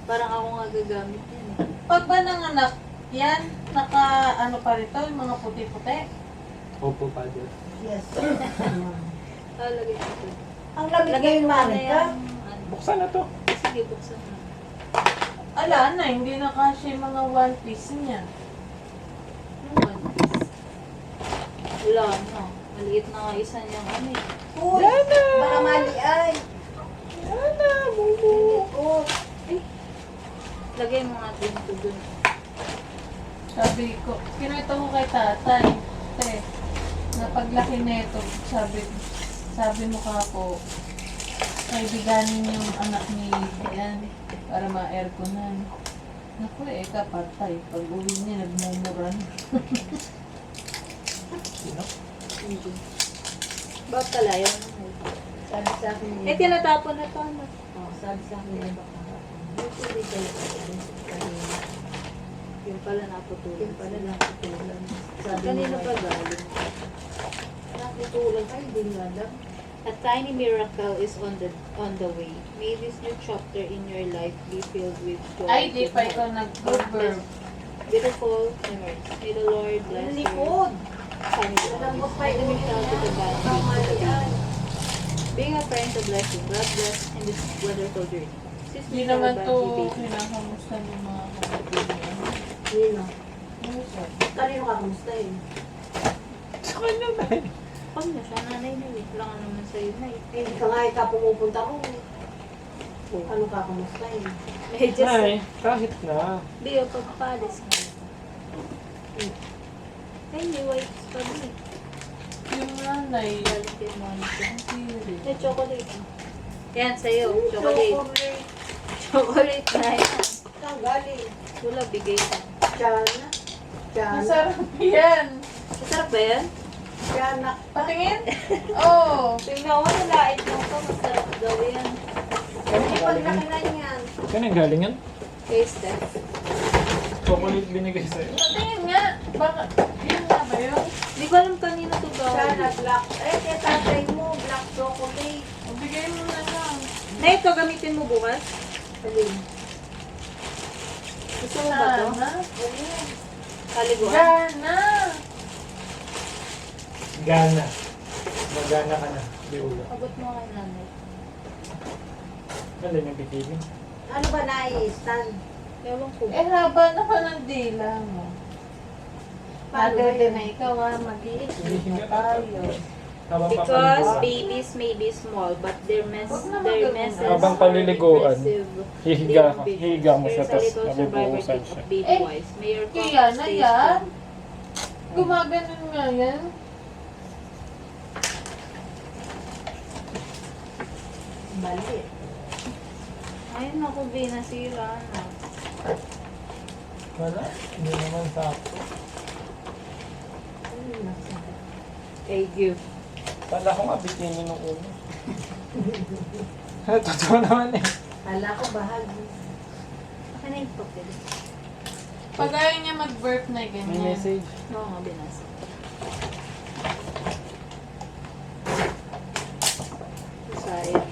Parang ako nga gagamit yan eh. Pag ba nanganak, yan, naka ano pa rito, yung mga puti-puti. Opo, Father. Yes. Lagay ko ito. Ang lamig Lagay ngayon, mo na Monica. yan. Ano. Buksan na to. Sige, buksan na. Ala na, hindi na kasi yung mga one piece niya. Yung one piece. Wala na. Maliit na nga isa niyang ano eh. Uy, baka mali ay. Yana, bubu. Oh, Lagay mo nga din ito dun. Sabi ko, kinito ko kay tatay, te, na paglaki nito, sabi mo ka ako, kaibiganin yung anak ni Dian para ma-airconan. Naku eh, kapatay, pag uwi niya, nagmumuran. Sino? Hindi. Bakit pala yun? sabi sa akin Eh, niya. tinatapon na to. Ano? Oh, sabi sa akin niya baka. Hindi kayo kanina. Yung pala naputulog. Yung pala naputulan. Sabi Kanina niya, pa galing. naputulan kayo, hindi nga lang. A tiny miracle is on the way. May this new chapter in your life be filled with joy. Ay, di pa and ikaw hope. nag-verb. Beautiful memories. May the Lord bless Ang you. likod. Family. Malambot pa May the yung Michelle to the bad baka mali ay. Being a friend to blessing. God bless in this wonderful journey. Sis Hindi Michelle naman to Banji, baby. kinakamusta ng mga kapatid niya. Nino. Ano siya? Kanino ka kumusta eh? Sa kanya ba eh? Pag na siya, nanay na eh. Wala ka naman sa'yo na eh. Eh, hindi ka nga ikaw pumupunta ko. Ano ka kumusta eh? Medyo sa... Ay, kahit na. Di, o pagpapalis nga. Ay, may white pa din eh. Yung nanay, Galing kay Monica. hindi. May chocolate. Yan, sa'yo. Chocolate. Chocolate. Chocolate na yan. Saan galing? Wala, bigay ka. Chana. Chana. Masarap yan. Masarap ba yan? Chana. Patingin? Oo. Tingnan ko, nalait mo ko. Masarap daw yan. Saan Hindi ang galing yan? paglaki na yan. Saan ang galing yan? Taste it. Chocolate binigay sa'yo. Patingin nga. Baka, yun nga ba yun? Hindi ko alam kanina to Chana gawin. black. Eh, kaya tatay mo, black chocolate. O, bigay mo na lang. Na ito, gamitin mo bukas? Alin? Gusto mo ba to? Sana. Kaliguan? Gana. Gana. Magana ka na. Di ulo. Abot mo kay nanay. Galing yung bikini. Ano ba nai-stand? Ewan ko. Eh, haba na pa ng dila mo. Paano ba Pagdating yun? na ikaw mag-iisip Hindi na tayo. Habang Because papaliguan. babies may be small, but their Huwag na their magagawa. messes Habang are paliliguan, impressive. hihiga ka. Big Hihiga mo There's siya, a tapos little survivor nabubuhusan kit siya. of baby Eh, wise. May your Kaya coffee na stay yan. strong. Gumaganon nga yan. Mali. Ayun ako, B, nasira na. Wala. Hindi naman sakto. Ano yung nasa- Thank you. Kala ko nga bikini nung ulo. Totoo naman eh. Kala ko bahagi. Akin na yung papel. Pag ayaw niya mag-burp na May ganyan. message. Oo nga, binasa. Sayang.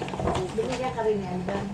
Binigyan ka rin yan, Dan.